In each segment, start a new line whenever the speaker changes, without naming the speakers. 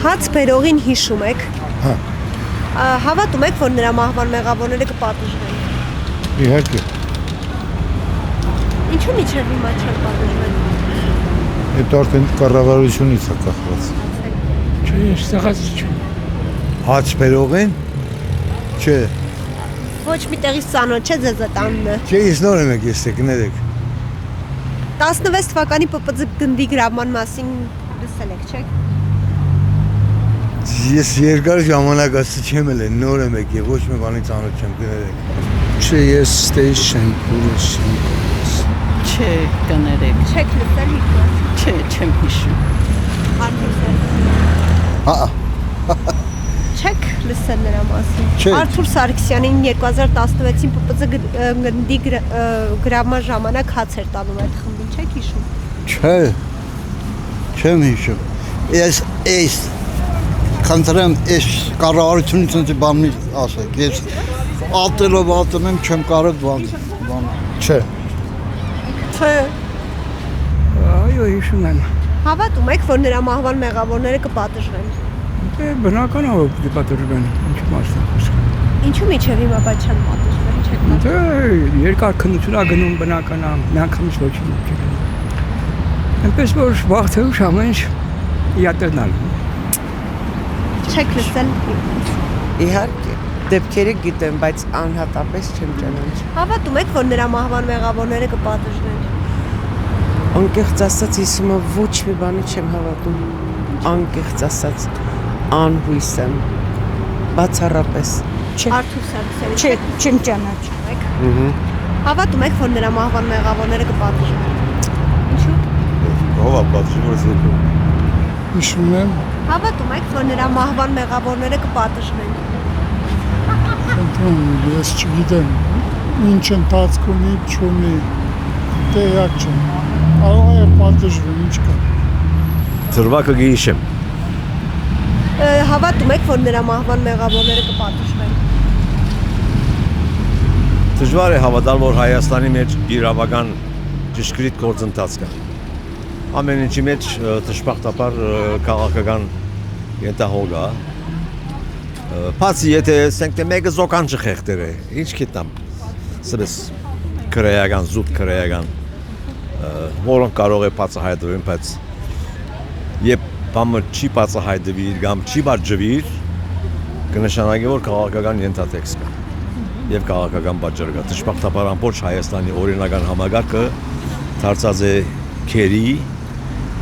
Հաց բերողին հիշում եք։
Հա։
Հավատում եք, որ նրա մահվան մեղավորները կպատժվեն։
Իհարկե։
Ինչու միջև հիմա չեն պատժվել։
Այդ արդեն կառավարությունից է կախված։
Չէ, ես ստեղած չեմ։
Հաց բերողին։ Չէ։
Ոչ մի տեղից ծանոթ չէ ձեզ այդ անունը։
Չէ, ես նոր եմ եկել, կներեք։
16 թվականի ՊՊԾ գնդի գրավման մասին լսել եք, չէ՞։
Ես երկար ժամանակ ասի չեմ ելել, նոր եմ եկել, ոչ մի բանի ծանոթ չեմ, կներեք։
Չէ, ես ստեյս չեմ, ուրիշ չեմ։
Չէ, կներեք։
Չեք լսել հիշում։
Չէ, չեմ հիշում։
Հա։
Չեք լսել նրա մասին։
Չէ։
Արթուր Սարգսյանին 2016-ին ՊՊԾ գնդի գրավման ժամանակ հաց էր տանում այդ խմբին, չեք հիշում։
Չէ, չեմ հիշում։ Ես խնդրեմ, ես կառավարությունից ինձ բան մի ասեք, ես ատելով ատում եմ, չեմ կարող բան։
Չէ։
Չէ։
Այո, հիշում եմ։
Հավատում եք, որ նրա մահվան մեղավորները կպատժվեն։
Բնական է, որ պիտի պատժվեն, ինչ մասն է խոսքը։
Ինչու միջև հիմա բայց չեն պատժվել, չեք
Դե երկար քննություն ա գնում բնական է, միանգամից ոչինչ չի գնում։ Այնպես որ վաղ թե ուշ ամեն ինչ իհատնալ։
Չեք լսել։
Իհարկե, դեպքերը գիտեմ, բայց անհատապես չեմ ճանաչում։
Հավատում եք, որ նրա մահվան մեղավորները կպատժվեն։
Անկեղծ ասած, ես հիմա ոչ մի բանի չեմ հավատում։ Անկեղծ ասած, անհույս եմ։ Բացառապես։
Արթուր Սարգսյանը
Չէ, չեմ ճանաչում եք։
Հավատում եք, որ նրա մահվան մեղավորները կպատժվեն։ Ինչու՞։
Ո՞վ է պատժվում։
Հիշում եմ,
Հավատում եք, որ նրա մահվան մեղավորները կպատժվեն։
խնդրում, ես չգիտեմ, ինչ ընթացք ունի, չունի, տեղյակ չեմ, կարող է պատժվեն, ինչ կա։
Ծրվակը գիշեմ։
Հավատում եք, որ նրա մահվան մեղավորները կպատժվեն։
Դժվար է հավատալ, որ Հայաստանի մեջ իրավական ճշգրիտ գործընթաց կա։ Ամեն ինչի մեջ դժբախտաբար քաղաքական ենթահող է։ Բացի եթե ասենք թե մեկը զոկանջը խեղդեր է, ինչ գիտեմ, սրես քրեական, զուտ քրեական, որոնք կարող է բացահայտվեն, բայց երբ բամը չի բացահայտվի կամ չի բաժվիր, կնշանակի, որ քաղաքական ենթատեքստ կա եւ քաղաքական պատճառ կա։ Դժբախտաբար ամբողջ Հայաստանի օրինական համագարկը դարձած է քերի,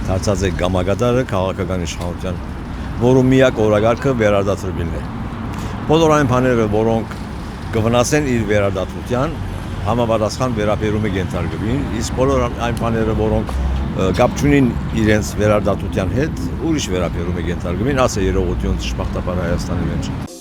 դարձած է գամագադարը քաղաքական իշխանության, որում միակ օրագարկը վերադասվելն է։ Բոլոր այն բաները, որոնք կվնասեն իր վերադասության, համապատասխան վերաբերում է ենթարկվին, իսկ բոլոր այն բաները, որոնք կապ չունին իրենց վերադասության հետ, ուրիշ վերաբերում է ենթարկվին, ասա երողություն դժբախտաբար Հայաստանի մեջ։